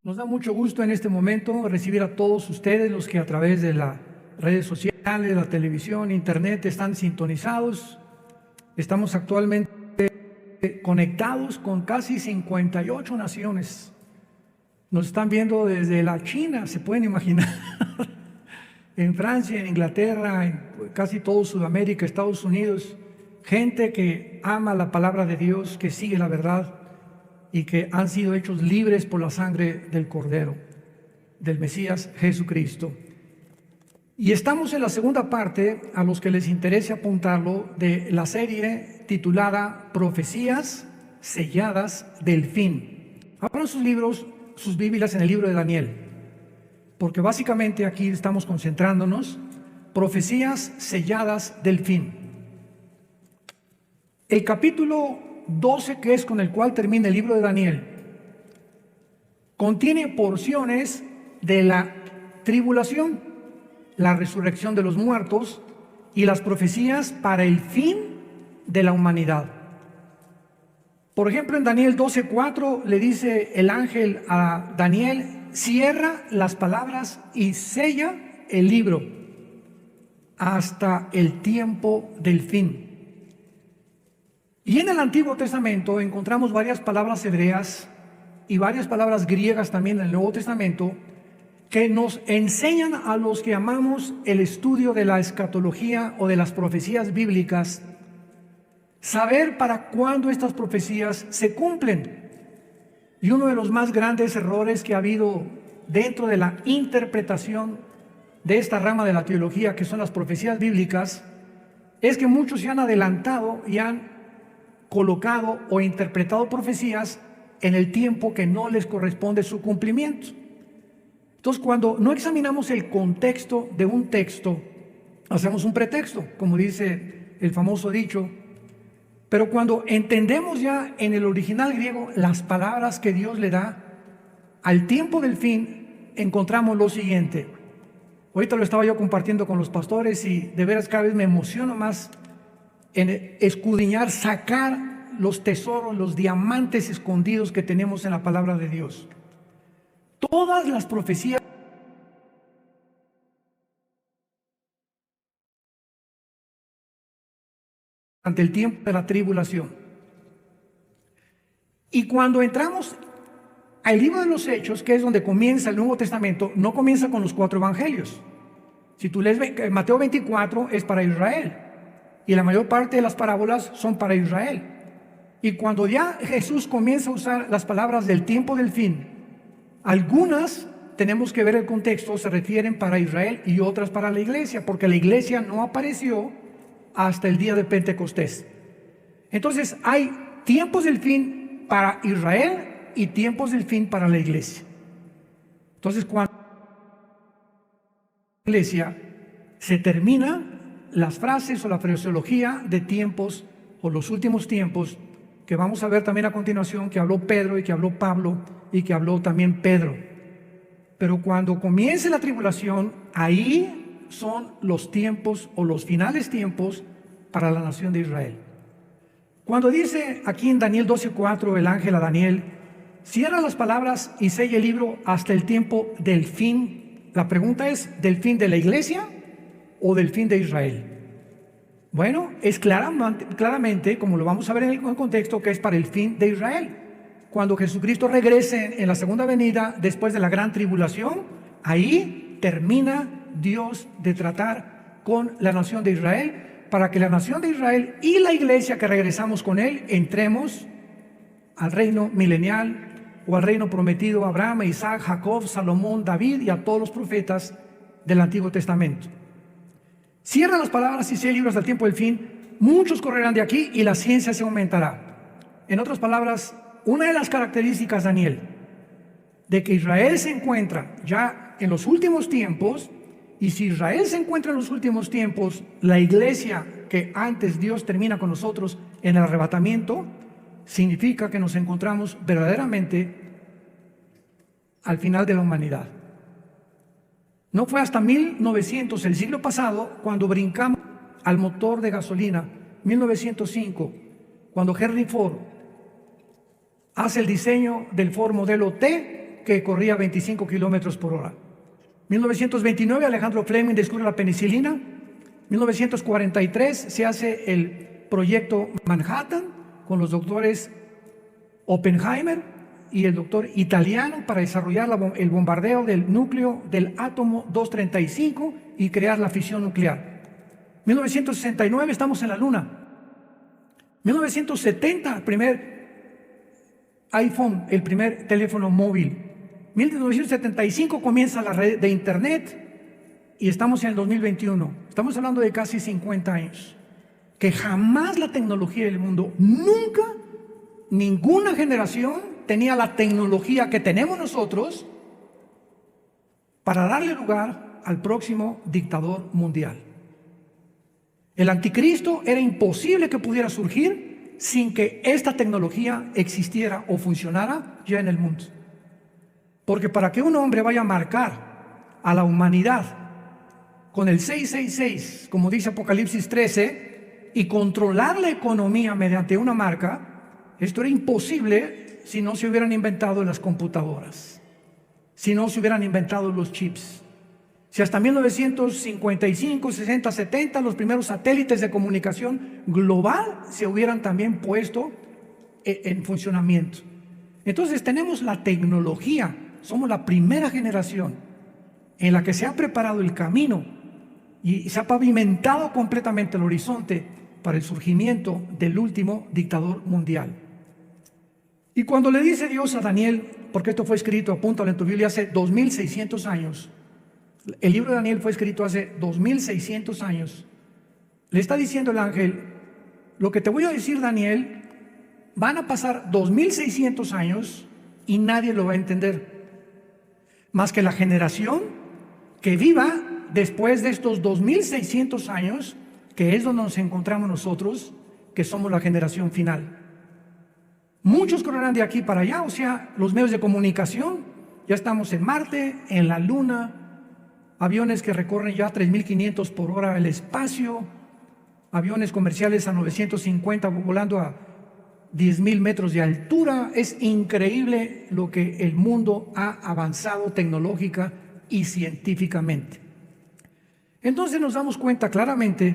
Nos da mucho gusto en este momento recibir a todos ustedes, los que a través de las redes sociales, la televisión, internet están sintonizados. Estamos actualmente conectados con casi 58 naciones. Nos están viendo desde la China, se pueden imaginar, en Francia, en Inglaterra, en casi todo Sudamérica, Estados Unidos, gente que ama la palabra de Dios, que sigue la verdad y que han sido hechos libres por la sangre del Cordero, del Mesías Jesucristo. Y estamos en la segunda parte, a los que les interese apuntarlo, de la serie titulada Profecías selladas del fin. Abran sus libros, sus Biblias en el libro de Daniel, porque básicamente aquí estamos concentrándonos, profecías selladas del fin. El capítulo 12, que es con el cual termina el libro de Daniel, contiene porciones de la tribulación, la resurrección de los muertos y las profecías para el fin de la humanidad. Por ejemplo, en Daniel 12:4 le dice el ángel a Daniel: cierra las palabras y sella el libro hasta el tiempo del fin. Y en el Antiguo Testamento encontramos varias palabras hebreas y varias palabras griegas también en el Nuevo Testamento que nos enseñan a los que amamos el estudio de la escatología o de las profecías bíblicas, saber para cuándo estas profecías se cumplen. Y uno de los más grandes errores que ha habido dentro de la interpretación de esta rama de la teología, que son las profecías bíblicas, es que muchos se han adelantado y han colocado o interpretado profecías en el tiempo que no les corresponde su cumplimiento. Entonces, cuando no examinamos el contexto de un texto, hacemos un pretexto, como dice el famoso dicho. Pero cuando entendemos ya en el original griego las palabras que Dios le da al tiempo del fin, encontramos lo siguiente. Ahorita lo estaba yo compartiendo con los pastores y de veras cada vez me emociono más en escudriñar, sacar los tesoros, los diamantes escondidos que tenemos en la palabra de Dios. Todas las profecías ante el tiempo de la tribulación. Y cuando entramos al libro de los Hechos, que es donde comienza el Nuevo Testamento, no comienza con los 4 evangelios. Si tú lees Mateo 24, es para Israel, y la mayor parte de las parábolas son para Israel. Y cuando ya Jesús comienza a usar las palabras del tiempo del fin, algunas tenemos que ver el contexto, se refieren para Israel y otras para la iglesia, porque la iglesia no apareció hasta el día de Pentecostés. Entonces hay tiempos del fin para Israel y tiempos del fin para la iglesia. Entonces, cuando la iglesia se termina las frases o la fraseología de tiempos o los últimos tiempos, que vamos a ver también a continuación, que habló Pedro y que habló Pablo y que habló también Pedro. Pero cuando comience la tribulación, ahí son los tiempos o los finales tiempos para la nación de Israel. Cuando dice aquí en Daniel 12:4 el ángel a Daniel: cierra las palabras y sella el libro hasta el tiempo del fin, la pregunta es: ¿del fin de la iglesia o del fin de Israel? Bueno, es claramente, como lo vamos a ver en el contexto, que es para el fin de Israel. Cuando Jesucristo regrese en la segunda venida, después de la gran tribulación, ahí termina Dios de tratar con la nación de Israel, para que la nación de Israel y la iglesia que regresamos con él, entremos al reino milenial o al reino prometido a Abraham, Isaac, Jacob, Salomón, David y a todos los profetas del Antiguo Testamento. Cierra las palabras y sella el libro hasta el tiempo del fin. Muchos correrán de aquí y la ciencia se aumentará. En otras palabras, una de las características, Daniel, de que Israel se encuentra ya en los últimos tiempos, y si Israel se encuentra en los últimos tiempos, la iglesia que antes Dios termina con nosotros en el arrebatamiento, significa que nos encontramos verdaderamente al final de la humanidad. No fue hasta 1900, el siglo pasado, cuando brincamos al motor de gasolina, 1905, cuando Henry Ford hace el diseño del Ford modelo T, que corría 25 kilómetros por hora. 1929, Alejandro Fleming descubre la penicilina. 1943 se hace el proyecto Manhattan con los doctores Oppenheimer y el doctor italiano para desarrollar el bombardeo del núcleo del átomo 235 y crear la fisión nuclear. 1969 estamos en la Luna. 1970 el primer iPhone, el primer teléfono móvil. 1975 comienza la red de Internet y estamos en el 2021. Estamos hablando de casi 50 años. Que jamás la tecnología del mundo, nunca, ninguna generación tenía la tecnología que tenemos nosotros para darle lugar al próximo dictador mundial. El anticristo era imposible que pudiera surgir sin que esta tecnología existiera o funcionara ya en el mundo. Porque para que un hombre vaya a marcar a la humanidad con el 666, como dice Apocalipsis 13, y controlar la economía mediante una marca, esto era imposible si no se hubieran inventado las computadoras, si no se hubieran inventado los chips. Si hasta 1955, 60, 70 los primeros satélites de comunicación global se hubieran también puesto en funcionamiento. Entonces tenemos la tecnología, somos la primera generación en la que se ha preparado el camino y se ha pavimentado completamente el horizonte para el surgimiento del último dictador mundial. Y cuando le dice Dios a Daniel, porque esto fue escrito, apúntalo en tu Biblia, hace 2600 años, el libro de Daniel fue escrito hace 2600 años, le está diciendo el ángel, lo que te voy a decir, Daniel, van a pasar 2600 años y nadie lo va a entender, más que la generación que viva después de estos 2600 años, que es donde nos encontramos nosotros, que somos la generación final. Muchos correrán de aquí para allá, o sea, los medios de comunicación, ya estamos en Marte, en la Luna, aviones que recorren ya 3.500 por hora el espacio, aviones comerciales a 950 volando a 10.000 metros de altura. Es increíble lo que el mundo ha avanzado tecnológica y científicamente. Entonces nos damos cuenta claramente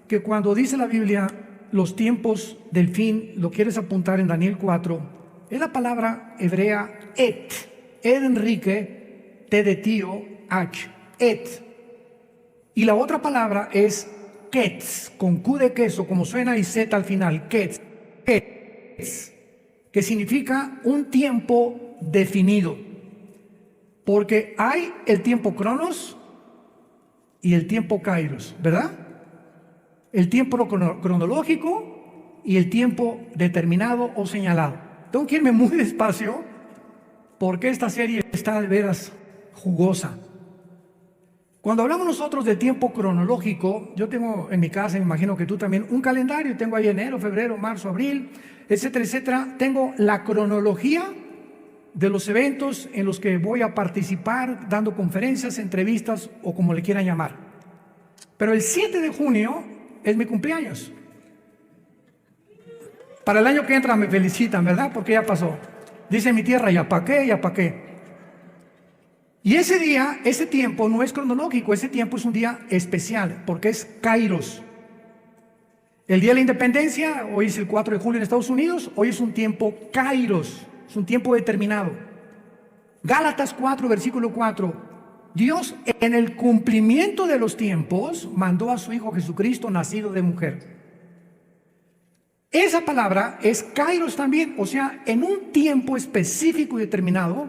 que cuando dice la Biblia los tiempos del fin, lo quieres apuntar en Daniel 4, es la palabra hebrea et, Enrique, T de tío, H, et. Y la otra palabra es ketz, con Q de queso, como suena y Z al final, ketz, que significa un tiempo definido. Porque hay el tiempo cronos y el tiempo kairos, ¿verdad? El tiempo cronológico y el tiempo determinado o señalado. Tengo que irme muy despacio porque esta serie está de veras jugosa. Cuando hablamos nosotros de tiempo cronológico, yo tengo en mi casa, me imagino que tú también, un calendario. Tengo ahí enero, febrero, marzo, abril, etcétera, etcétera. Tengo la cronología de los eventos en los que voy a participar, dando conferencias, entrevistas o como le quieran llamar. Pero el 7 de junio es mi cumpleaños. Para el año que entra me felicitan, ¿verdad? Porque ya pasó. Dice mi tierra, ya pa' qué, ya pa' qué. Y ese día, ese tiempo no es cronológico, ese tiempo es un día especial, porque es Kairos. El día de la independencia, hoy es el 4 de julio en Estados Unidos, hoy es un tiempo Kairos, es un tiempo determinado. Gálatas 4, versículo 4. Dios, en el cumplimiento de los tiempos, mandó a su Hijo Jesucristo, nacido de mujer. Esa palabra es Kairos también, o sea, en un tiempo específico y determinado,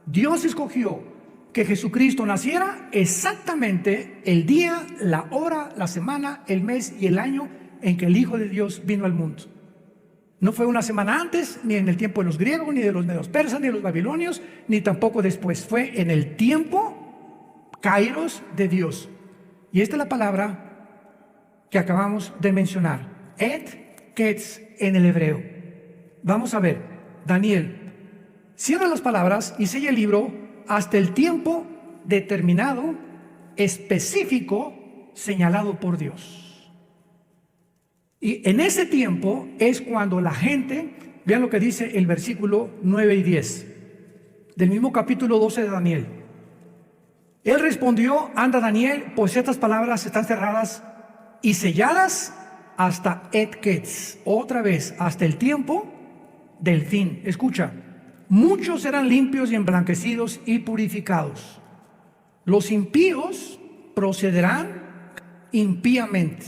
Dios escogió que Jesucristo naciera exactamente el día, la hora, la semana, el mes y el año en que el Hijo de Dios vino al mundo. No fue una semana antes, ni en el tiempo de los griegos, ni de los medos persas, ni de los babilonios, ni tampoco después. Fue en el tiempo Kairos de Dios. Y esta es la palabra que acabamos de mencionar. Et ketz en el hebreo. Vamos a ver, Daniel, cierra las palabras y sella el libro hasta el tiempo determinado, específico, señalado por Dios. Y en ese tiempo es cuando la gente, vean lo que dice el versículo 9 y 10. del mismo capítulo 12 de Daniel. Él respondió: anda, Daniel, pues estas palabras están cerradas y selladas hasta Et Ketz, otra vez, hasta el tiempo del fin. Escucha, muchos serán limpios y emblanquecidos y purificados. Los impíos procederán impíamente,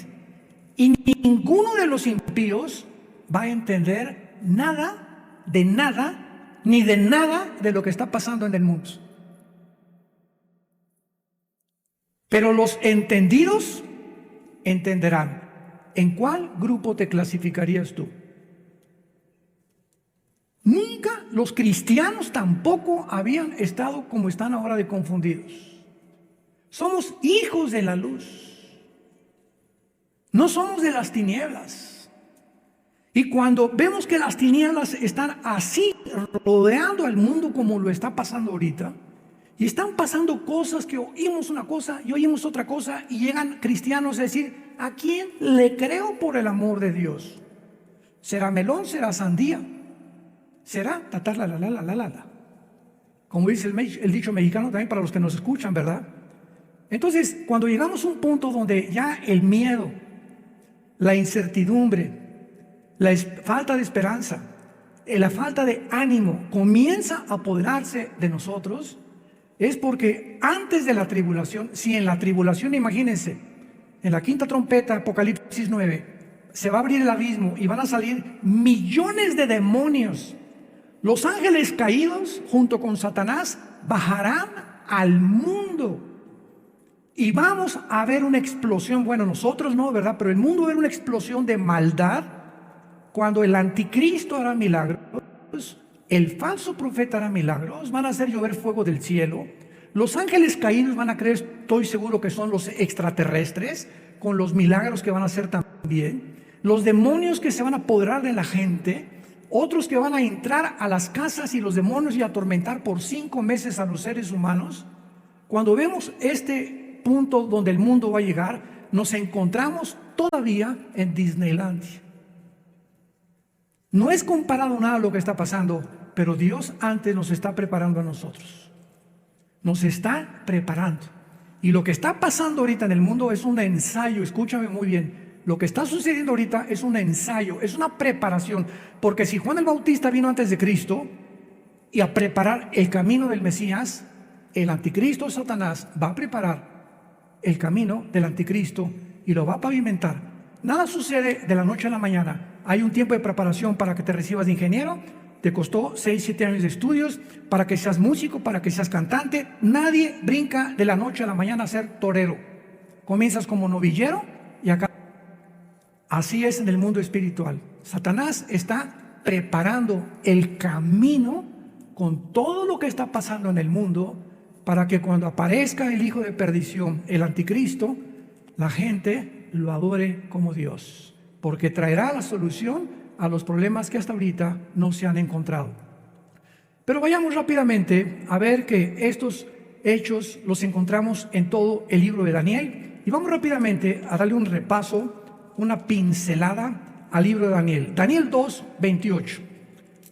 y ninguno de los impíos va a entender nada, ni de nada de lo que está pasando en el mundo. Pero los entendidos entenderán. ¿En cuál grupo te clasificarías tú? Nunca los cristianos tampoco habían estado como están ahora de confundidos. Somos hijos de la luz. No somos de las tinieblas. Y cuando vemos que las tinieblas están así rodeando al mundo como lo está pasando ahorita, y están pasando cosas que oímos una cosa y oímos otra cosa, y llegan cristianos a decir: ¿a quién le creo por el amor de Dios? ¿Será melón? ¿Será sandía? ¿Será tatar la la la la la la? Como dice el dicho mexicano también para los que nos escuchan, ¿verdad? Entonces, cuando llegamos a un punto donde ya el miedo, la incertidumbre, la falta de esperanza, la falta de ánimo comienza a apoderarse de nosotros, es porque antes de la tribulación, si en la tribulación, imagínense, en la quinta trompeta, Apocalipsis 9, se va a abrir el abismo y van a salir millones de demonios. Los ángeles caídos junto con Satanás bajarán al mundo y vamos a ver una explosión. Bueno, nosotros no, ¿verdad? Pero el mundo va a ver una explosión de maldad cuando el anticristo hará milagros, el falso profeta hará milagros, van a hacer llover fuego del cielo. Los ángeles caídos van a creer, estoy seguro, que son los extraterrestres, con los milagros que van a hacer también. Los demonios que se van a apoderar de la gente, otros que van a entrar a las casas y los demonios y atormentar por 5 meses a los seres humanos. Cuando vemos este punto donde el mundo va a llegar, nos encontramos todavía en Disneylandia. No es comparado nada a lo que está pasando, pero Dios antes nos está preparando a nosotros. Nos está preparando. Y lo que está pasando ahorita en el mundo es un ensayo, escúchame muy bien. Lo que está sucediendo ahorita es un ensayo, es una preparación. Porque si Juan el Bautista vino antes de Cristo y a preparar el camino del Mesías, el anticristo Satanás va a preparar el camino del anticristo y lo va a pavimentar. Nada sucede de la noche a la mañana. Hay un tiempo de preparación para que te recibas de ingeniero. Te costó 6, 7 años de estudios para que seas músico, para que seas cantante. Nadie brinca de la noche a la mañana a ser torero. Comienzas como novillero y acá. Así es en el mundo espiritual. Satanás está preparando el camino con todo lo que está pasando en el mundo para que cuando aparezca el hijo de perdición, el anticristo, la gente lo adore como Dios, porque traerá la solución a los problemas que hasta ahorita no se han encontrado. Pero vayamos rápidamente a ver que estos hechos los encontramos en todo el libro de Daniel, y vamos rápidamente a darle un repaso, una pincelada al libro de Daniel. Daniel 2, 28.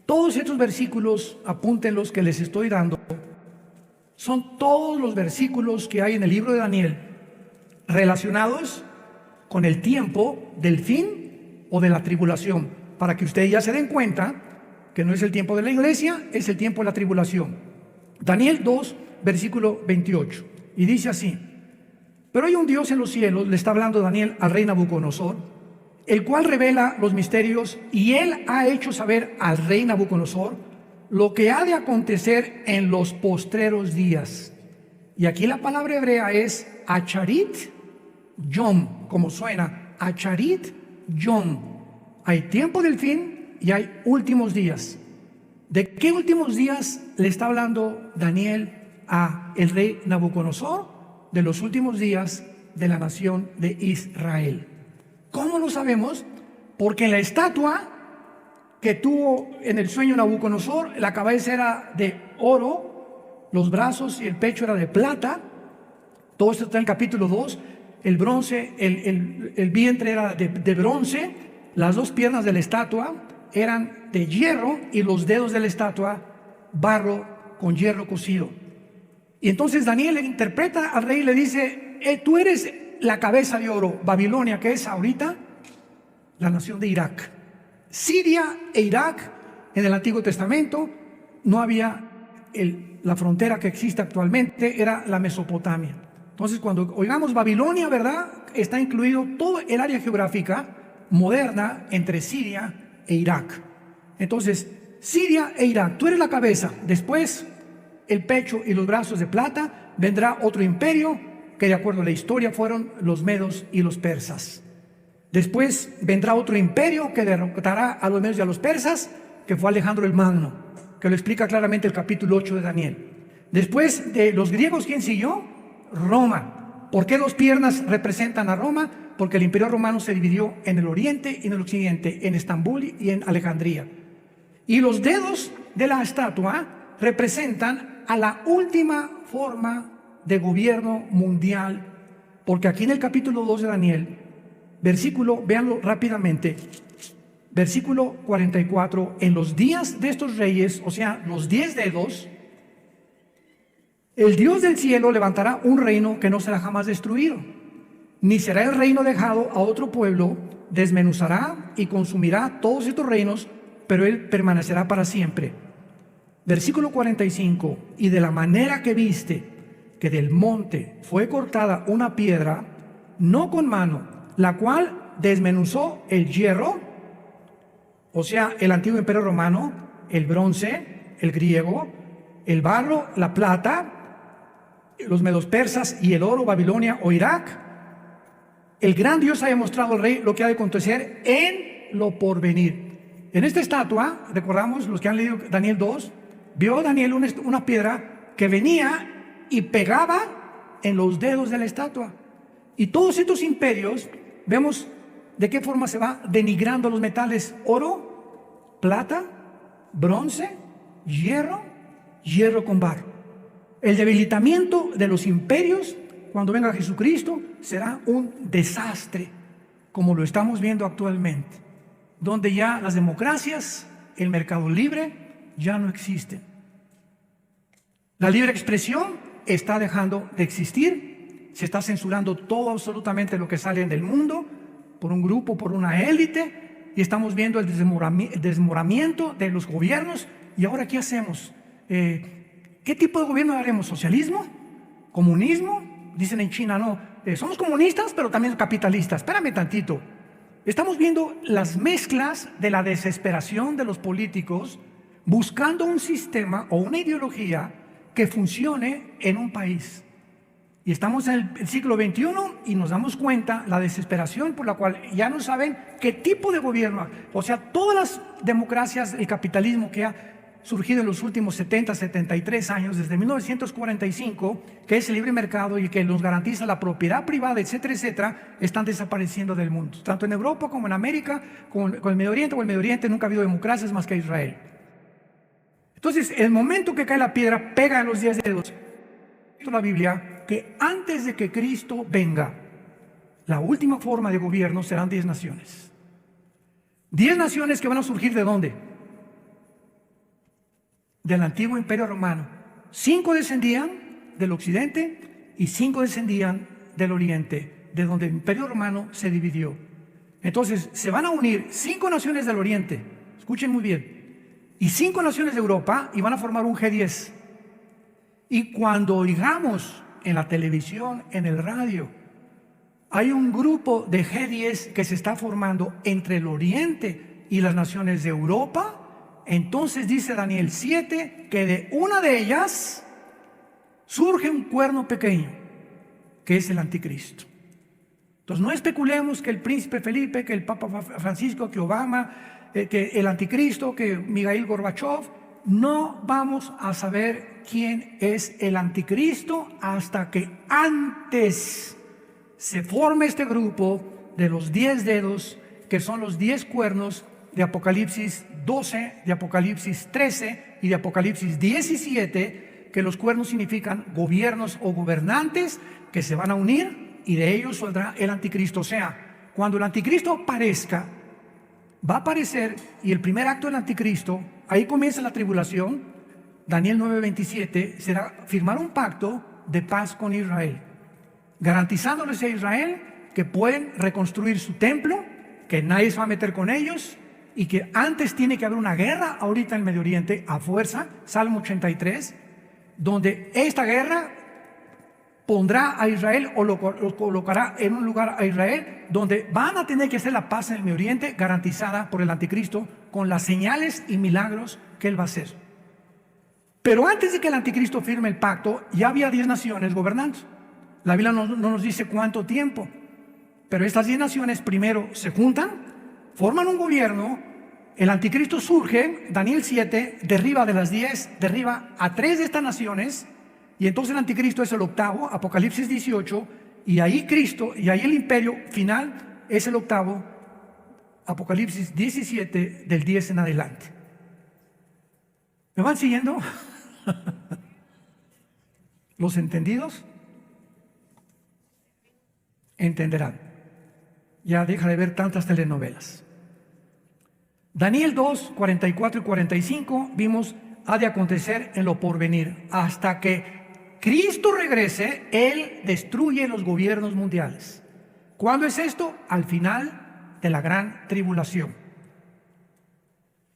Todos estos versículos, apúntenlos que les estoy dando, son todos los versículos que hay en el libro de Daniel relacionados con el tiempo del fin o de la tribulación, para que ustedes ya se den cuenta que no es el tiempo de la iglesia, es el tiempo de la tribulación. Daniel 2, versículo 28, y dice así: pero hay un Dios en los cielos, le está hablando Daniel al rey Nabucodonosor, el cual revela los misterios, y él ha hecho saber al rey Nabucodonosor lo que ha de acontecer en los postreros días. Y aquí la palabra hebrea es Acharit Yom, como suena, Acharit Yom. Hay tiempo del fin y hay últimos días. ¿De qué últimos días le está hablando Daniel a el rey Nabucodonosor? De los últimos días de la nación de Israel. ¿Cómo lo sabemos? Porque en la estatua que tuvo en el sueño Nabucodonosor, la cabeza era de oro, los brazos y el pecho era de plata. Todo esto está en el capítulo 2. El bronce, el vientre era de bronce, las 2 piernas de la estatua eran de hierro y los dedos de la estatua barro con hierro cocido. Y entonces Daniel le interpreta al rey y le dice: tú eres la cabeza de oro. Babilonia, que es ahorita la nación de Irak. Siria e Irak, en el Antiguo Testamento no había la frontera que existe actualmente, era la Mesopotamia. Entonces, cuando oigamos Babilonia, ¿verdad?, está incluido todo el área geográfica moderna entre Siria e Irak. Entonces, Siria e Irak, tú eres la cabeza. Después, el pecho y los brazos de plata. Vendrá otro imperio que, de acuerdo a la historia, fueron los medos y los persas. Después vendrá otro imperio que derrotará a los medos y a los persas, que fue Alejandro el Magno, que lo explica claramente el capítulo 8 de Daniel. Después de los griegos, ¿quién siguió? Roma. ¿Por qué dos piernas representan a Roma? Porque el imperio romano se dividió en el oriente y en el occidente, en Estambul y en Alejandría. Y los dedos de la estatua representan a la última forma de gobierno mundial, porque aquí en el capítulo 2 de Daniel, versículo, véanlo rápidamente, versículo 44, en los días de estos reyes, o sea, los 10 dedos, el Dios del cielo levantará un reino que no será jamás destruido, ni será el reino dejado a otro pueblo. Desmenuzará y consumirá todos estos reinos, pero él permanecerá para siempre. Versículo 45, y de la manera que viste que del monte fue cortada una piedra, no con mano, la cual desmenuzó el hierro, o sea, el antiguo imperio romano, el bronce, el griego, el barro, la plata, los medos persas y el oro, Babilonia o Irak. El gran Dios ha demostrado al rey lo que ha de acontecer en lo porvenir. En esta estatua, recordamos los que han leído Daniel 2, vio Daniel una piedra que venía y pegaba en los dedos de la estatua. Y todos estos imperios, vemos de qué forma se va denigrando los metales: oro, plata, bronce, hierro, hierro con barro. El debilitamiento de los imperios cuando venga Jesucristo será un desastre, como lo estamos viendo actualmente, donde ya las democracias, el mercado libre ya no existen. La libre expresión está dejando de existir. Se está censurando todo, absolutamente lo que sale del mundo, por un grupo, por una élite, y estamos viendo el desmoramiento de los gobiernos. ¿Y ahora qué hacemos? ¿Qué tipo de gobierno haremos? ¿Socialismo? ¿Comunismo? Dicen en China, no, somos comunistas, pero también capitalistas. Espérame tantito. Estamos viendo las mezclas de la desesperación de los políticos buscando un sistema o una ideología que funcione en un país. Y estamos en el siglo XXI y nos damos cuenta la desesperación por la cual ya no saben qué tipo de gobierno. O sea, todas las democracias, el capitalismo que ha surgido en los últimos 73 años, desde 1945, que es el libre mercado y que nos garantiza la propiedad privada, etcétera, etcétera, están desapareciendo del mundo. Tanto en Europa como en América, con el Medio Oriente o el Medio Oriente, nunca ha habido democracias más que Israel. Entonces, el momento que cae la piedra, pega en los 10 dedos. La Biblia, que antes de que Cristo venga, la última forma de gobierno serán 10 naciones. 10 naciones que van a surgir ¿de dónde? Del antiguo imperio romano. 5 descendían del occidente y 5 descendían del oriente, de donde el imperio romano se dividió. Entonces, se van a unir 5 naciones del oriente, escuchen muy bien, y 5 naciones de Europa, y van a formar un G10. Y cuando oigamos en la televisión, en el radio, hay un grupo de G10 que se está formando entre el oriente y las naciones de Europa, entonces dice Daniel 7 que de una de ellas surge un cuerno pequeño, que es el anticristo. Entonces no especulemos que el príncipe Felipe, que el Papa Francisco, que Obama, que el anticristo, que Mikhail Gorbachev. No vamos a saber quién es el anticristo hasta que antes se forme este grupo de los 10 dedos, que son los 10 cuernos de Apocalipsis 12, de Apocalipsis 13 y de Apocalipsis 17, que los cuernos significan gobiernos o gobernantes que se van a unir y de ellos saldrá el anticristo. O sea, cuando el anticristo aparezca, va a aparecer, y el primer acto del anticristo, ahí comienza la tribulación, Daniel 9:27, será firmar un pacto de paz con Israel, garantizándoles a Israel que pueden reconstruir su templo, que nadie se va a meter con ellos, y que antes tiene que haber una guerra ahorita en el Medio Oriente a fuerza, Salmo 83, donde esta guerra pondrá a Israel o lo colocará en un lugar a Israel donde van a tener que hacer la paz en el Medio Oriente, garantizada por el anticristo con las señales y milagros que él va a hacer. Pero antes de que el anticristo firme el pacto, ya había 10 naciones gobernando. La Biblia no nos dice cuánto tiempo, pero estas 10 naciones primero se juntan, forman un gobierno, el anticristo surge, Daniel 7, derriba de las 10, derriba a 3 de estas naciones, y entonces el anticristo es el octavo, Apocalipsis 18, y ahí Cristo, y ahí el imperio final es el octavo, Apocalipsis 17, del 10 en adelante. ¿Me van siguiendo? ¿Los entendidos? Entenderán. Ya deja de ver tantas telenovelas. Daniel 2, 44 y 45 vimos, ha de acontecer en lo porvenir, hasta que Cristo regrese, Él destruye los gobiernos mundiales. ¿Cuándo es esto? Al final de la gran tribulación.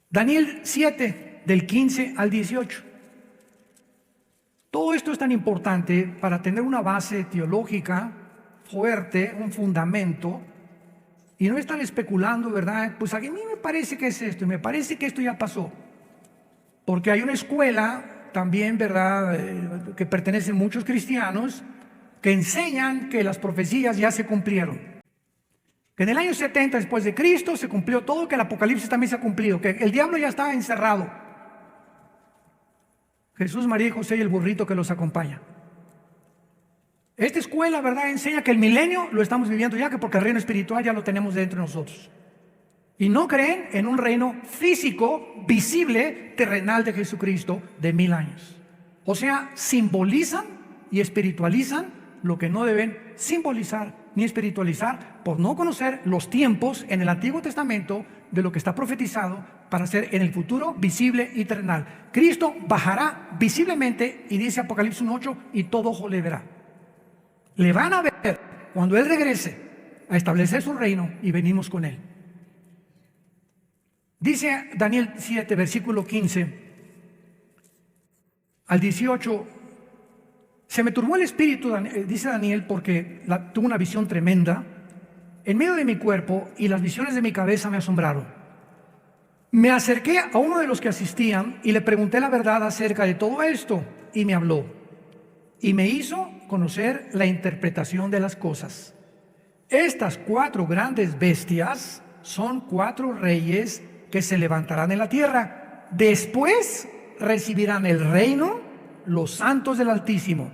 Daniel 7, del 15 al 18. Todo esto es tan importante para tener una base teológica fuerte, un fundamento, y no estar especulando, ¿verdad? Pues a mí me parece que es esto, y me parece que esto ya pasó. Porque hay una escuela también, ¿verdad?, que pertenecen muchos cristianos que enseñan que las profecías ya se cumplieron. Que en el año 70 después de Cristo se cumplió todo, que el Apocalipsis también se ha cumplido, que el diablo ya estaba encerrado. Jesús, María y José y el burrito que los acompaña. Esta escuela, ¿verdad?, enseña que el milenio lo estamos viviendo ya, que porque el reino espiritual ya lo tenemos dentro de nosotros. Y no creen en un reino físico, visible, terrenal de Jesucristo de 1000 años. O sea, simbolizan y espiritualizan lo que no deben simbolizar ni espiritualizar por no conocer los tiempos en el Antiguo Testamento de lo que está profetizado para ser en el futuro visible y terrenal. Cristo bajará visiblemente, y dice Apocalipsis 1:8, y todo ojo le verá. Le van a ver cuando Él regrese a establecer su reino y venimos con Él. Dice Daniel 7, versículo 15 al 18, se me turbó el espíritu, dice Daniel, porque tuve una visión tremenda en medio de mi cuerpo, y las visiones de mi cabeza me asombraron. Me acerqué a uno de los que asistían y le pregunté la verdad acerca de todo esto, y me habló y me hizo conocer la interpretación de las cosas. Estas 4 grandes bestias son 4 reyes que se levantarán en la tierra. Después recibirán el reino los santos del Altísimo,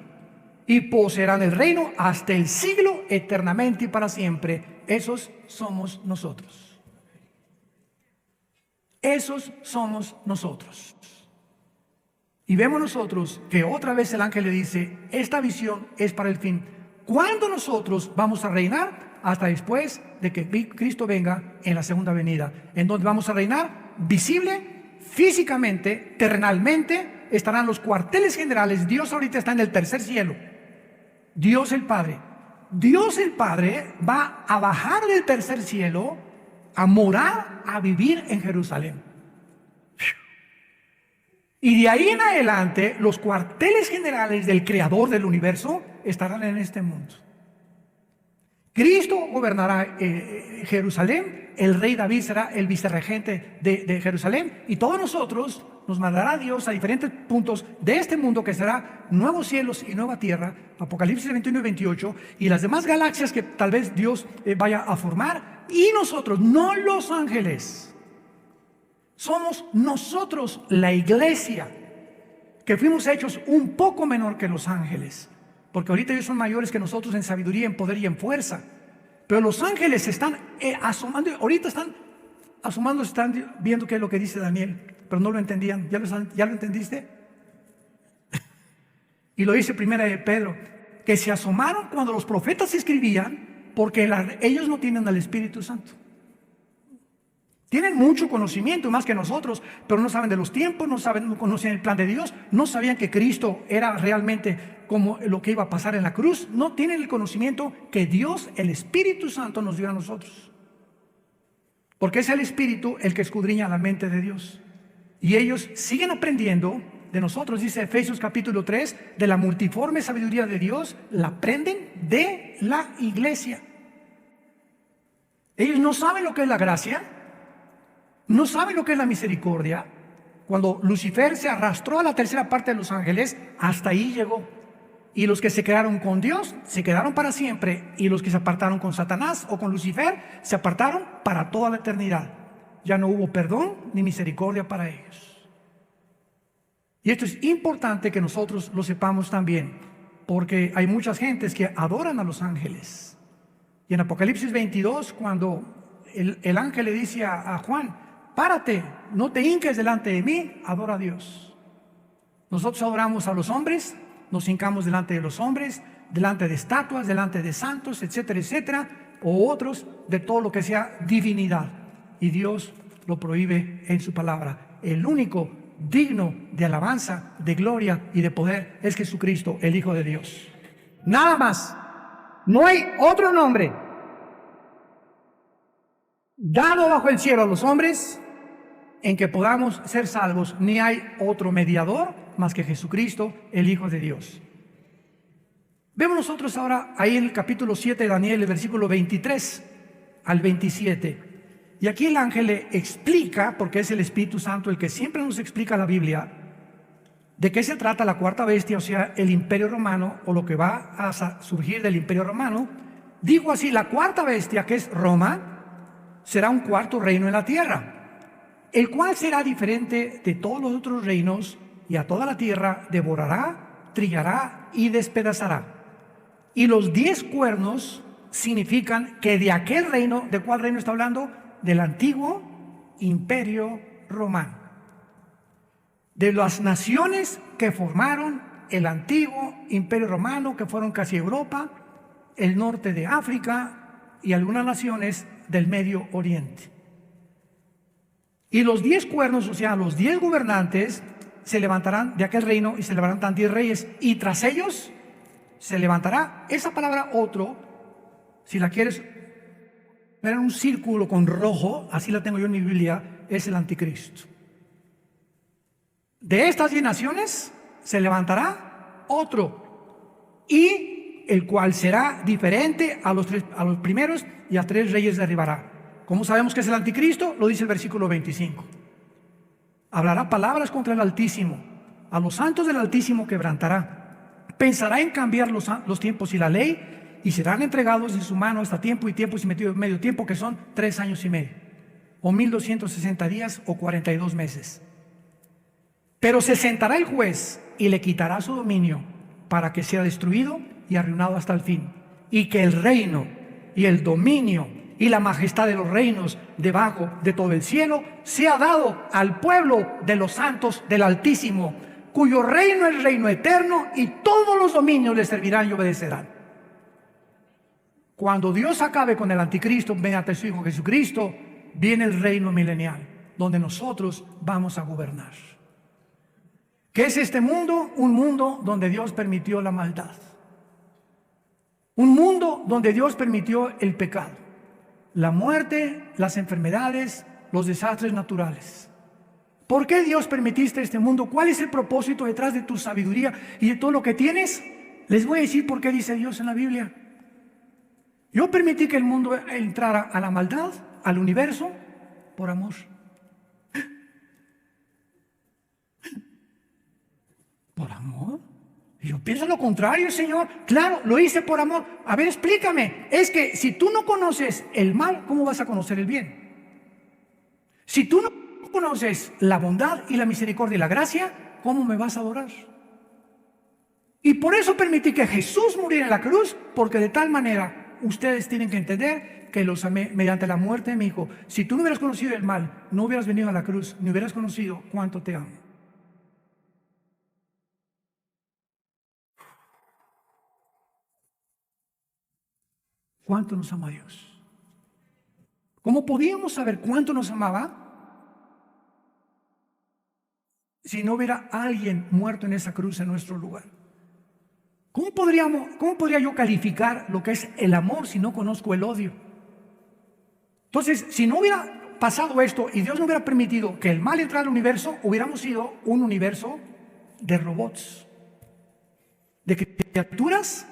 y poseerán el reino hasta el siglo, eternamente y para siempre. Esos somos nosotros. Esos somos nosotros. Y vemos nosotros que otra vez el ángel le dice, esta visión es para el fin. ¿Cuándo nosotros vamos a reinar? Hasta después de que Cristo venga en la segunda venida, en donde vamos a reinar visible, físicamente, terrenalmente. Estarán los cuarteles generales. Dios ahorita está en el tercer cielo. Dios el Padre va a bajar del tercer cielo, a morar, a vivir en Jerusalén. Y de ahí en adelante, los cuarteles generales del Creador del universo estarán en este mundo. Cristo gobernará Jerusalén, el rey David será el vicerregente de Jerusalén, y todos nosotros nos mandará Dios a diferentes puntos de este mundo, que será nuevos cielos y nueva tierra, Apocalipsis 21 y 28, y las demás galaxias que tal vez Dios vaya a formar, y nosotros, no los ángeles, somos nosotros la iglesia, que fuimos hechos un poco menor que los ángeles, porque ahorita ellos son mayores que nosotros en sabiduría, en poder y en fuerza. Pero los ángeles están asomando, ahorita están asomando, están viendo qué es lo que dice Daniel, pero no lo entendían. ¿Ya lo entendiste? Y lo dice primera de Pedro, que se asomaron cuando los profetas escribían, porque ellos no tienen al Espíritu Santo. Tienen mucho conocimiento, más que nosotros, pero no saben de los tiempos, no conocen el plan de Dios, no sabían que Cristo era realmente como lo que iba a pasar en la cruz. No tienen el conocimiento que Dios, el Espíritu Santo, nos dio a nosotros. Porque es el Espíritu el que escudriña la mente de Dios. Y ellos siguen aprendiendo de nosotros, dice Efesios capítulo 3, de la multiforme sabiduría de Dios, la aprenden de la iglesia. Ellos no saben lo que es la gracia, no saben lo que es la misericordia. Cuando Lucifer se arrastró a la tercera parte de los ángeles, hasta ahí llegó. Y los que se quedaron con Dios, se quedaron para siempre. Y los que se apartaron con Satanás o con Lucifer, se apartaron para toda la eternidad. Ya no hubo perdón ni misericordia para ellos. Y esto es importante que nosotros lo sepamos también, porque hay muchas gentes que adoran a los ángeles. Y en Apocalipsis 22, cuando el ángel le dice a Juan, párate, no te hinques delante de mí, adora a Dios. Nosotros adoramos a los hombres, nos hincamos delante de los hombres, delante de estatuas, delante de santos, etcétera, etcétera, o otros, de todo lo que sea divinidad. Y Dios lo prohíbe en su palabra. El único digno de alabanza, de gloria y de poder es Jesucristo, el Hijo de Dios. Nada más. No hay otro nombre dado bajo el cielo a los hombres en que podamos ser salvos, ni hay otro mediador más que Jesucristo, el Hijo de Dios. Vemos nosotros ahora ahí en el capítulo 7 de Daniel, el versículo 23 al 27. Y aquí el ángel le explica, porque es el Espíritu Santo el que siempre nos explica la Biblia, de qué se trata la cuarta bestia, o sea, el imperio romano, o lo que va a surgir del imperio romano. Dijo así, la cuarta bestia, que es Roma, será un cuarto reino en la tierra, el cual será diferente de todos los otros reinos, y a toda la tierra devorará, trillará y despedazará. Y los 10 cuernos significan que de aquel reino, ¿de cuál reino está hablando? Del antiguo imperio romano. De las naciones que formaron el antiguo imperio romano, que fueron casi Europa, el norte de África y algunas naciones del Medio Oriente. Y los 10 cuernos, o sea, los 10 gobernantes, se levantarán de aquel reino y se levantarán 10 reyes. Y tras ellos se levantará, esa palabra otro, si la quieres ver en un círculo con rojo, así la tengo yo en mi Biblia, es el anticristo. De estas 10 naciones se levantará otro, y el cual será diferente a los primeros, y a 3 reyes derribará. ¿Cómo sabemos que es el anticristo? Lo dice el versículo 25. Hablará palabras contra el Altísimo, a los santos del Altísimo quebrantará, pensará en cambiar los tiempos y la ley, y serán entregados en su mano hasta tiempo y tiempo y medio tiempo, que son 3 años y medio, o 1260 días, o 42 meses. Pero se sentará el juez y le quitará su dominio, para que sea destruido y arruinado hasta el fin, y que el reino y el dominio y la majestad de los reinos debajo de todo el cielo sea dado al pueblo de los santos del Altísimo, cuyo reino es reino eterno, y todos los dominios le servirán y obedecerán. Cuando Dios acabe con el anticristo mediante su Hijo Jesucristo, viene el reino milenial, donde nosotros vamos a gobernar. ¿Qué es este mundo? Un mundo donde Dios permitió la maldad. Un mundo donde Dios permitió el pecado, la muerte, las enfermedades, los desastres naturales. ¿Por qué Dios permitiste este mundo? ¿Cuál es el propósito detrás de tu sabiduría y de todo lo que tienes? Les voy a decir por qué dice Dios en la Biblia. Yo permití que el mundo entrara a la maldad, al universo, por amor. ¿Por amor? Y yo pienso lo contrario, Señor. Claro, lo hice por amor. A ver, explícame. Es que si tú no conoces el mal, ¿cómo vas a conocer el bien? Si tú no conoces la bondad y la misericordia y la gracia, ¿cómo me vas a adorar? Y por eso permití que Jesús muriera en la cruz, porque de tal manera ustedes tienen que entender que los amé mediante la muerte de mi Hijo. Si tú no hubieras conocido el mal, no hubieras venido a la cruz, ni hubieras conocido cuánto te amo. ¿Cuánto nos ama Dios? ¿Cómo podíamos saber cuánto nos amaba si no hubiera alguien muerto en esa cruz en nuestro lugar? ¿Cómo podría yo calificar lo que es el amor si no conozco el odio? Entonces, si no hubiera pasado esto y Dios no hubiera permitido que el mal entrara al universo, hubiéramos sido un universo de robots, de criaturas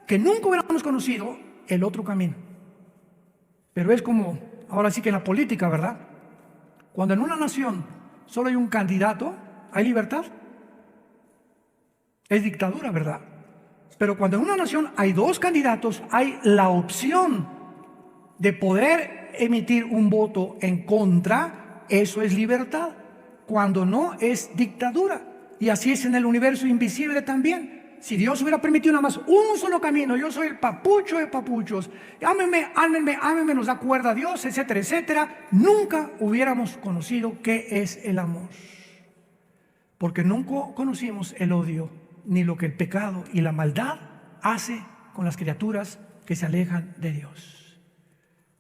que nunca hubiéramos conocido el otro camino. Pero es como, ahora sí que en la política, ¿verdad? Cuando en una nación solo hay un candidato, ¿hay libertad? Es dictadura, ¿verdad? Pero cuando en una nación hay dos candidatos, hay la opción de poder emitir un voto en contra. Eso es libertad. Cuando no, es dictadura. Y así es en el universo invisible también. Si Dios hubiera permitido nada más un solo camino, yo soy el papucho de papuchos, ámenme, nos da cuerda a Dios, etcétera, etcétera, nunca hubiéramos conocido qué es el amor. Porque nunca conocimos el odio, ni lo que el pecado y la maldad hace con las criaturas que se alejan de Dios.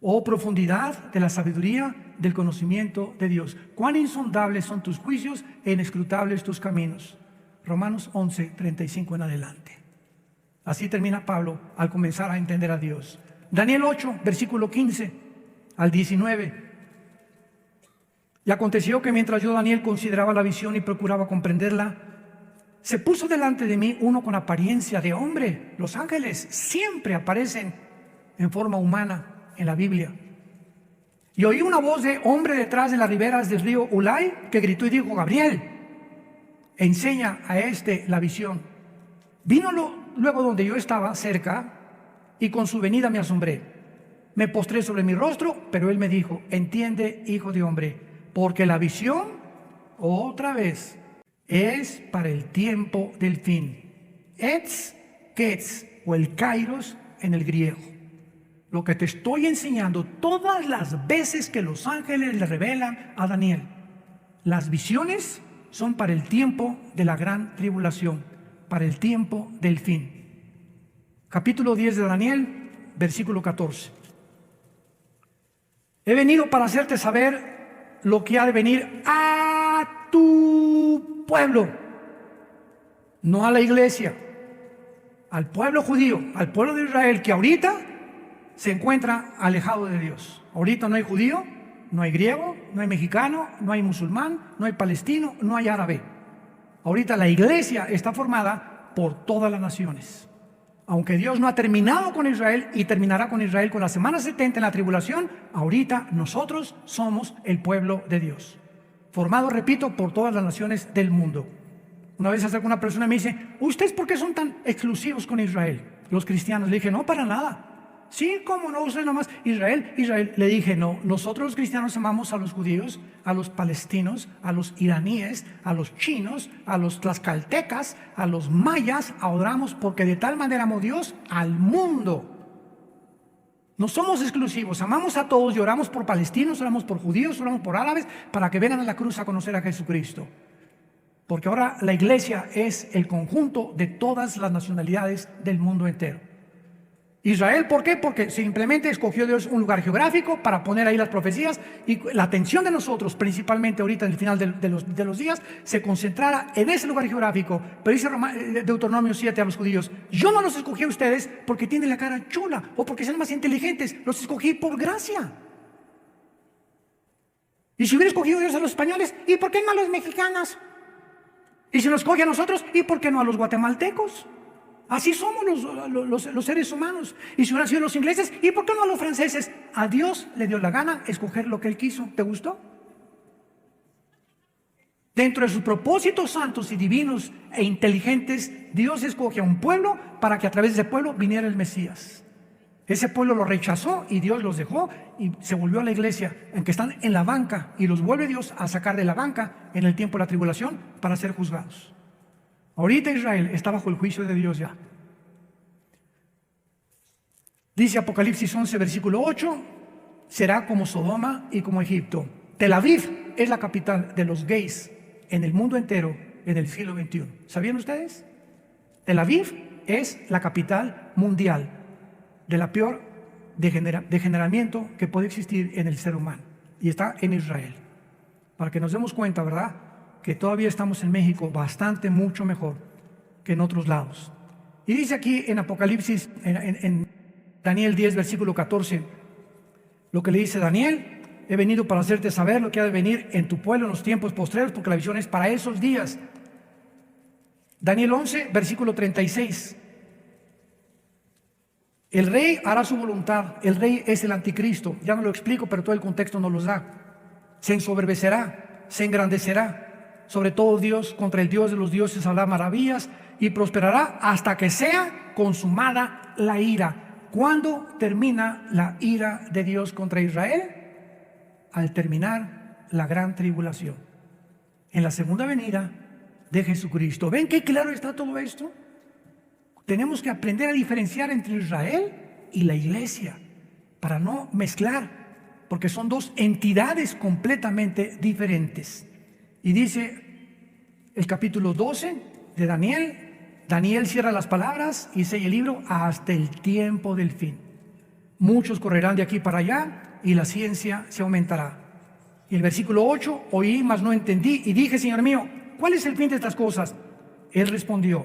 Oh profundidad de la sabiduría, del conocimiento de Dios. Cuán insondables son tus juicios e inescrutables tus caminos. Romanos 11, 35 en adelante. Así termina Pablo al comenzar a entender a Dios. Daniel 8, versículo 15 al 19. Y aconteció que mientras yo, Daniel, consideraba la visión y procuraba comprenderla, se puso delante de mí uno con apariencia de hombre. Los ángeles siempre aparecen en forma humana en la Biblia. Y oí una voz de hombre detrás de las riberas del río Ulai que gritó y dijo: Gabriel, enseña a este la visión. Vino luego donde yo estaba cerca y con su venida me asombré. Me postré sobre mi rostro, pero él me dijo: entiende, hijo de hombre, porque la visión, otra vez, es para el tiempo del fin. Etz, ketz, o el kairos en el griego. Lo que te estoy enseñando todas las veces que los ángeles le revelan a Daniel. Las visiones son para el tiempo de la gran tribulación, para el tiempo del fin. Capítulo 10 de Daniel, versículo 14. He venido para hacerte saber lo que ha de venir a tu pueblo, no a la iglesia, al pueblo judío, al pueblo de Israel, que ahorita se encuentra alejado de Dios. Ahorita no hay judío, no hay griego, no hay mexicano, no hay musulmán, no hay palestino, no hay árabe. Ahorita la iglesia está formada por todas las naciones. Aunque Dios no ha terminado con Israel y terminará con Israel con la semana 70 en la tribulación, ahorita nosotros somos el pueblo de Dios. Formado, repito, por todas las naciones del mundo. Una vez se acerca una persona y me dice: ¿ustedes por qué son tan exclusivos con Israel, los cristianos? Le dije: no, para nada. Sí, ¿cómo no? Usted nomás, Israel. Le dije: no, nosotros los cristianos amamos a los judíos, a los palestinos, a los iraníes, a los chinos, a los tlaxcaltecas, a los mayas, adoramos porque de tal manera amó Dios al mundo. No somos exclusivos, amamos a todos y oramos por palestinos, oramos por judíos, oramos por árabes, para que vengan a la cruz a conocer a Jesucristo. Porque ahora la iglesia es el conjunto de todas las nacionalidades del mundo entero. Israel, ¿por qué? Porque simplemente escogió Dios un lugar geográfico para poner ahí las profecías, y la atención de nosotros, principalmente ahorita en el final de los días, se concentrará en ese lugar geográfico. Pero dice Deuteronomio 7 a los judíos: yo no los escogí a ustedes porque tienen la cara chula o porque sean más inteligentes, los escogí por gracia. Y si hubiera escogido Dios a los españoles, ¿y por qué no a los mexicanos? Y si nos escoge a nosotros, ¿y por qué no a los guatemaltecos? Así somos los seres humanos. Y si hubieran sido los ingleses, ¿y por qué no a los franceses? A Dios le dio la gana escoger lo que Él quiso. ¿Te gustó? Dentro de sus propósitos santos y divinos e inteligentes, Dios escoge a un pueblo para que a través de ese pueblo viniera el Mesías. Ese pueblo lo rechazó y Dios los dejó y se volvió a la iglesia, en que están en la banca, y los vuelve Dios a sacar de la banca en el tiempo de la tribulación para ser juzgados. Ahorita Israel está bajo el juicio de Dios ya. Dice Apocalipsis 11, versículo 8, será como Sodoma y como Egipto. Tel Aviv es la capital de los gays en el mundo entero en el siglo XXI. ¿Sabían ustedes? Tel Aviv es la capital mundial de la peor degeneramiento que puede existir en el ser humano. Y está en Israel. Para que nos demos cuenta, ¿verdad?, que todavía estamos en México bastante, mucho mejor que en otros lados. Y dice aquí en Apocalipsis, en Daniel 10, versículo 14, lo que le dice Daniel: he venido para hacerte saber lo que ha de venir en tu pueblo en los tiempos postreros, porque la visión es para esos días. Daniel 11, versículo 36. El rey hará su voluntad. El rey es el anticristo. Ya no lo explico, pero todo el contexto nos lo da. Se ensoberbecerá, se engrandecerá sobre todo Dios, contra el Dios de los dioses hará maravillas y prosperará hasta que sea consumada la ira. ¿Cuándo termina la ira de Dios contra Israel? Al terminar la gran tribulación, en la segunda venida de Jesucristo. ¿Ven qué claro está todo esto? Tenemos que aprender a diferenciar entre Israel y la iglesia para no mezclar, porque son dos entidades completamente diferentes. Y dice el capítulo 12 de Daniel: Daniel cierra las palabras y sella el libro hasta el tiempo del fin. Muchos correrán de aquí para allá y la ciencia se aumentará. Y el versículo 8: oí, mas no entendí, y dije: Señor mío, ¿cuál es el fin de estas cosas? Él respondió: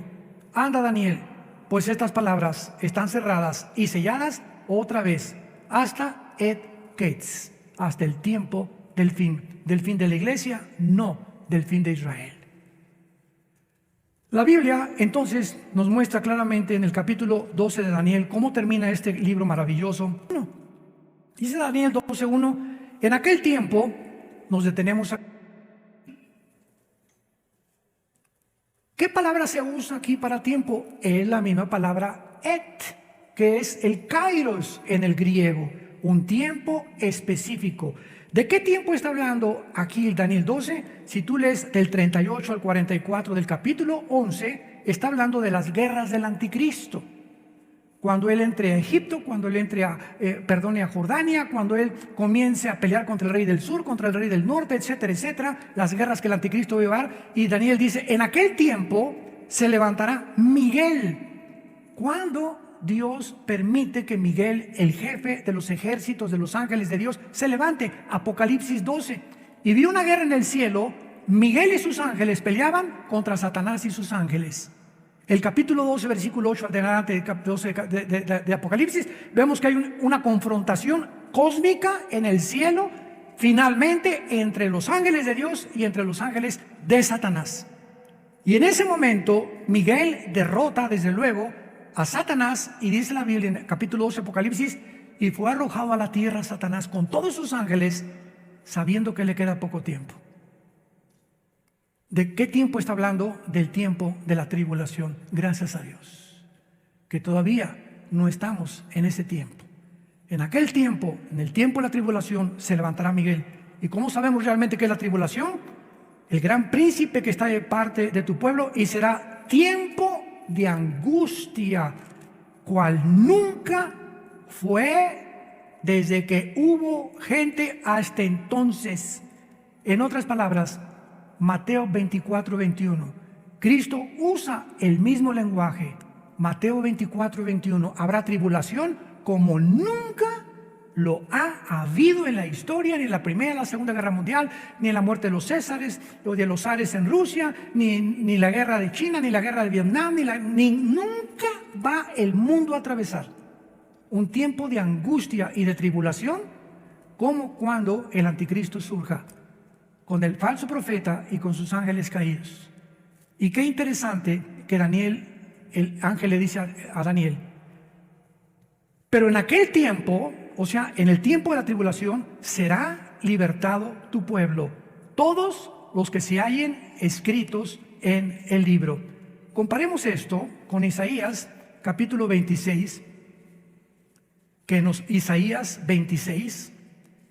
anda, Daniel, pues estas palabras están cerradas y selladas otra vez hasta et Ketz, hasta el tiempo del fin. Del fin de la iglesia, no del fin de Israel. La Biblia entonces nos muestra claramente en el capítulo 12 de Daniel cómo termina este libro maravilloso. Dice Daniel 12:1: en aquel tiempo, nos detenemos aquí. ¿Qué palabra se usa aquí para tiempo? Es la misma palabra et, que es el kairos en el griego, un tiempo específico. ¿De qué tiempo está hablando aquí el Daniel 12? Si tú lees del 38 al 44 del capítulo 11, está hablando de las guerras del anticristo. Cuando él entre a Egipto, cuando él entre a Jordania, cuando él comience a pelear contra el rey del sur, contra el rey del norte, etcétera, etcétera, las guerras que el anticristo va a llevar. Y Daniel dice: en aquel tiempo se levantará Miguel. ¿Cuándo Dios permite que Miguel, el jefe de los ejércitos de los ángeles de Dios, se levante? Apocalipsis 12. Y vi una guerra en el cielo. Miguel y sus ángeles peleaban contra Satanás y sus ángeles. El capítulo 12, versículo 8 adelante de Apocalipsis, vemos que hay una confrontación cósmica en el cielo, finalmente entre los ángeles de Dios y entre los ángeles de Satanás. Y en ese momento Miguel derrota desde luego a Satanás, y dice la Biblia en el capítulo 12 de Apocalipsis: y fue arrojado a la tierra Satanás con todos sus ángeles, sabiendo que le queda poco tiempo. ¿De qué tiempo está hablando? Del tiempo de la tribulación. Gracias a Dios que todavía no estamos en ese tiempo. En aquel tiempo, en el tiempo de la tribulación, se levantará Miguel. ¿Y cómo sabemos realmente qué es la tribulación? El gran príncipe que está de parte de tu pueblo, y será tiempo de angustia, cual nunca fue desde que hubo gente hasta entonces. En otras palabras, Mateo 24:21. Cristo usa el mismo lenguaje. Mateo 24:21. Habrá tribulación como nunca lo ha habido en la historia, ni en la Primera ni la Segunda Guerra Mundial, ni en la muerte de los Césares o de los zares en Rusia, ni la guerra de China, ni la guerra de Vietnam, ni nunca va el mundo a atravesar un tiempo de angustia y de tribulación como cuando el anticristo surja con el falso profeta y con sus ángeles caídos. Y qué interesante que Daniel, el ángel le dice a Daniel: pero en aquel tiempo, o sea, en el tiempo de la tribulación, será libertado tu pueblo, todos los que se hallen escritos en el libro. Comparemos esto con Isaías capítulo 26, Isaías 26,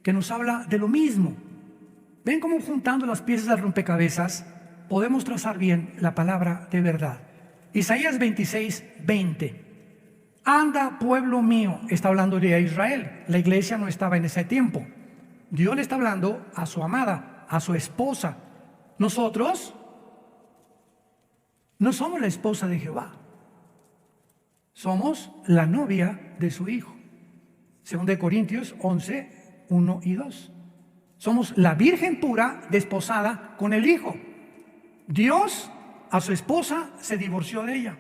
que nos habla de lo mismo. Ven cómo juntando las piezas del rompecabezas podemos trazar bien la palabra de verdad. Isaías 26:20. Anda, pueblo mío. Está hablando de Israel. La iglesia no estaba en ese tiempo. Dios le está hablando a su amada, a su esposa. Nosotros no somos la esposa de Jehová. Somos la novia de su hijo. 2 Corintios 11, 1 y 2. Somos la virgen pura desposada con el Hijo. Dios a su esposa se divorció de ella.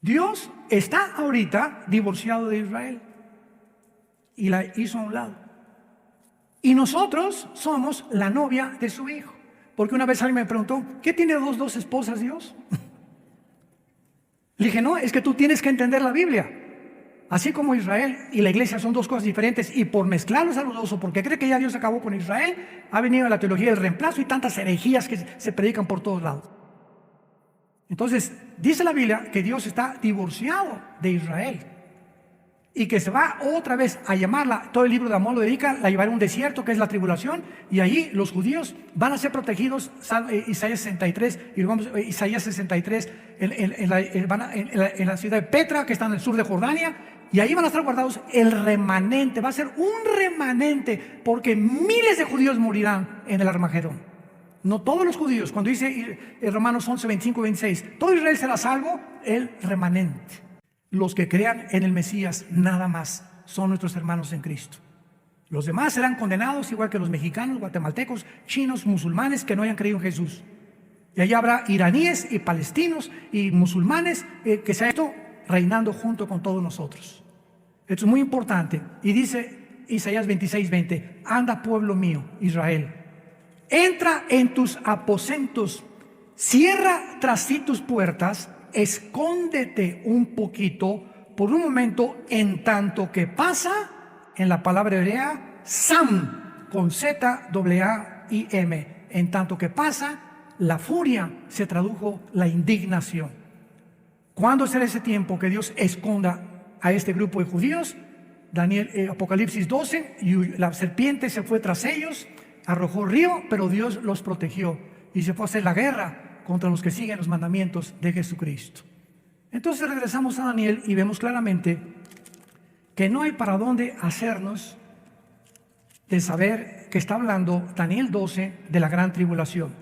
Dios está ahorita divorciado de Israel y la hizo a un lado. Y nosotros somos la novia de su Hijo. Porque una vez alguien me preguntó, ¿qué tiene dos esposas Dios? Le dije, no, es que tú tienes que entender la Biblia. Así como Israel y la iglesia son dos cosas diferentes, y por mezclarlos a los dos, o porque cree que ya Dios acabó con Israel, ha venido la teología del reemplazo y tantas herejías que se predican por todos lados. Entonces, dice la Biblia que Dios está divorciado de Israel y que se va otra vez a llamarla, todo el libro de Amós lo dedica, la llevará a un desierto que es la tribulación, y allí los judíos van a ser protegidos. Isaías 63, y vamos, Isaías 63 en la ciudad de Petra, que está en el sur de Jordania, y ahí van a estar guardados el remanente. Va a ser un remanente, porque miles de judíos morirán en el Armagedón. No todos los judíos. Cuando dice Romanos 11, 25 y 26, todo Israel será salvo, el remanente. Los que crean en el Mesías nada más son nuestros hermanos en Cristo. Los demás serán condenados, igual que los mexicanos, guatemaltecos, chinos, musulmanes que no hayan creído en Jesús. Y allá habrá iraníes y palestinos y musulmanes que se han ido reinando junto con todos nosotros. Esto es muy importante. Y dice Isaías 26, 20, anda pueblo mío, Israel, entra en tus aposentos, cierra tras sí tus puertas, escóndete un poquito por un momento, en tanto que pasa, en la palabra hebrea, Sam, con Z-A-I-M, en tanto que pasa, la furia se tradujo la indignación. ¿Cuándo será ese tiempo que Dios esconda a este grupo de judíos? Apocalipsis 12, y la serpiente se fue tras ellos, arrojó río, pero Dios los protegió y se fue a hacer la guerra contra los que siguen los mandamientos de Jesucristo. Entonces regresamos a Daniel y vemos claramente que no hay para dónde hacernos de saber que está hablando Daniel 12 de la gran tribulación.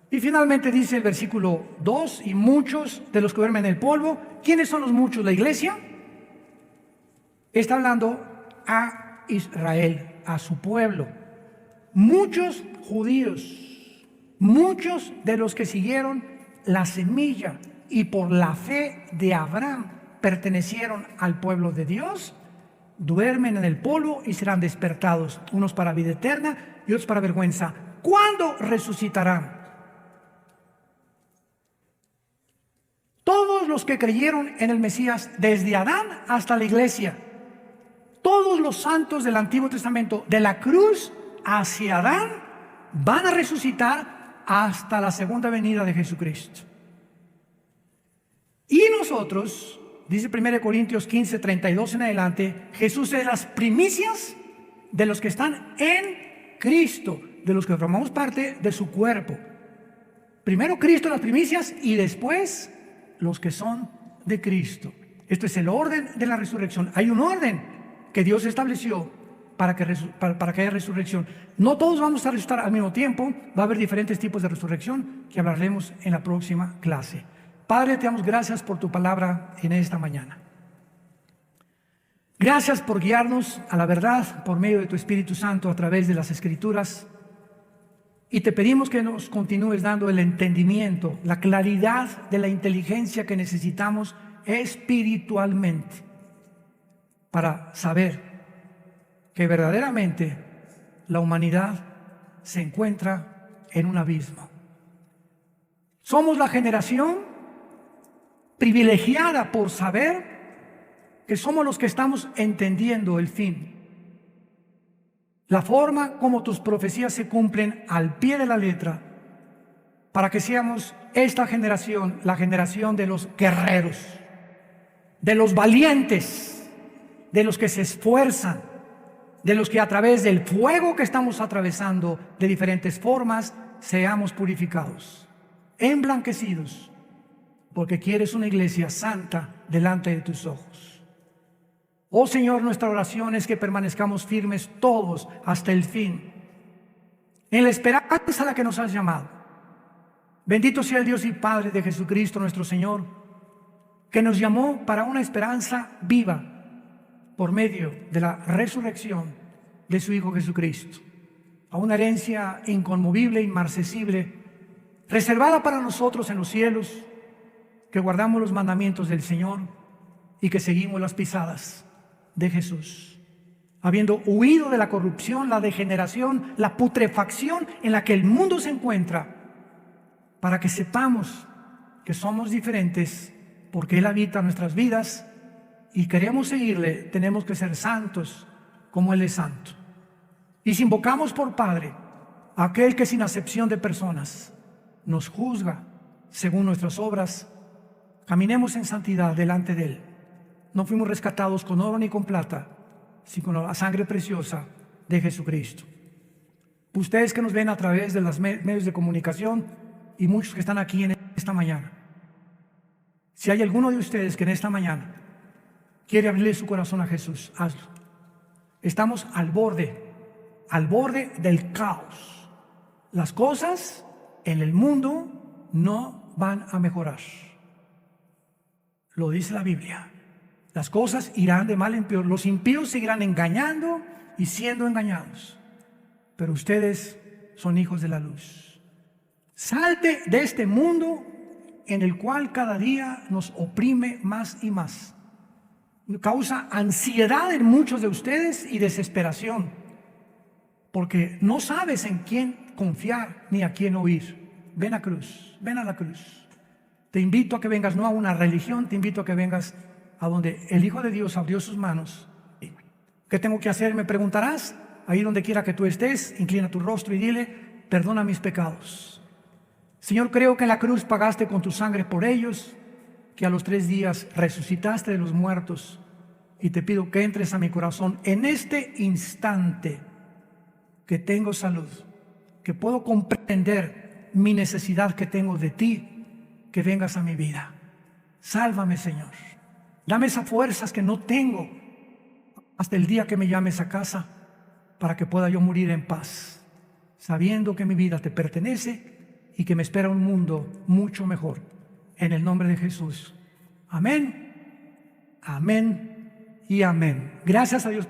Y finalmente dice el versículo 2, y muchos de los que duermen en el polvo. ¿Quiénes son los muchos? ¿La iglesia? Está hablando a Israel, a su pueblo. Muchos judíos, muchos de los que siguieron la semilla y por la fe de Abraham pertenecieron al pueblo de Dios, duermen en el polvo y serán despertados, unos para vida eterna y otros para vergüenza. ¿Cuándo resucitarán? Todos los que creyeron en el Mesías, desde Adán hasta la iglesia, todos los santos del Antiguo Testamento, de la cruz hacia Adán, van a resucitar hasta la segunda venida de Jesucristo. Y nosotros, dice 1 Corintios 15, 32 en adelante, Jesús es las primicias de los que están en Cristo, de los que formamos parte de su cuerpo. Primero Cristo las primicias y después los que son de Cristo. Esto es el orden de la resurrección. Hay un orden que Dios estableció para que haya resurrección. No todos vamos a resucitar al mismo tiempo. Va a haber diferentes tipos de resurrección que hablaremos en la próxima clase. Padre, te damos gracias por tu palabra en esta mañana. Gracias por guiarnos a la verdad por medio de tu Espíritu Santo a través de las Escrituras. Y te pedimos que nos continúes dando el entendimiento, la claridad de la inteligencia que necesitamos espiritualmente para saber que verdaderamente la humanidad se encuentra en un abismo. Somos la generación privilegiada por saber que somos los que estamos entendiendo el fin. La forma como tus profecías se cumplen al pie de la letra, para que seamos esta generación, la generación de los guerreros, de los valientes, de los que se esfuerzan, de los que a través del fuego que estamos atravesando de diferentes formas, seamos purificados, emblanquecidos, porque quieres una iglesia santa delante de tus ojos. Oh Señor, nuestra oración es que permanezcamos firmes todos hasta el fin, en la esperanza a la que nos has llamado. Bendito sea el Dios y Padre de Jesucristo nuestro Señor, que nos llamó para una esperanza viva por medio de la resurrección de su Hijo Jesucristo, a una herencia inconmovible, inmarcesible, reservada para nosotros en los cielos, que guardamos los mandamientos del Señor y que seguimos las pisadas de Jesús, habiendo huido de la corrupción, la degeneración, la putrefacción en la que el mundo se encuentra, para que sepamos que somos diferentes porque Él habita nuestras vidas y queremos seguirle. Tenemos que ser santos como Él es santo. Y si invocamos por Padre a aquel que sin acepción de personas nos juzga según nuestras obras, caminemos en santidad delante de Él. No fuimos rescatados con oro ni con plata, sino con la sangre preciosa de Jesucristo. Ustedes que nos ven a través de los medios de comunicación y muchos que están aquí en esta mañana, si hay alguno de ustedes que en esta mañana quiere abrirle su corazón a Jesús, hazlo. Estamos al borde del caos. Las cosas en el mundo no van a mejorar. Lo dice la Biblia. Las cosas irán de mal en peor. Los impíos seguirán engañando y siendo engañados. Pero ustedes son hijos de la luz. Salte de este mundo en el cual cada día nos oprime más y más. Causa ansiedad en muchos de ustedes y desesperación, porque no sabes en quién confiar ni a quién oír. Ven a cruz, ven a la cruz. Te invito a que vengas no a una religión, te invito a que vengas a donde el Hijo de Dios abrió sus manos. ¿Qué tengo que hacer? Me preguntarás. Ahí donde quiera que tú estés, inclina tu rostro y dile: perdona mis pecados. Señor, creo que en la cruz pagaste con tu sangre por ellos, que a los 3 días resucitaste de los muertos, y te pido que entres a mi corazón en este instante, que tengo salud, que puedo comprender mi necesidad que tengo de ti, que vengas a mi vida. Sálvame, Señor. Dame esas fuerzas que no tengo hasta el día que me llames a casa, para que pueda yo morir en paz, sabiendo que mi vida te pertenece y que me espera un mundo mucho mejor. En el nombre de Jesús. Amén, amén y amén. Gracias a Dios.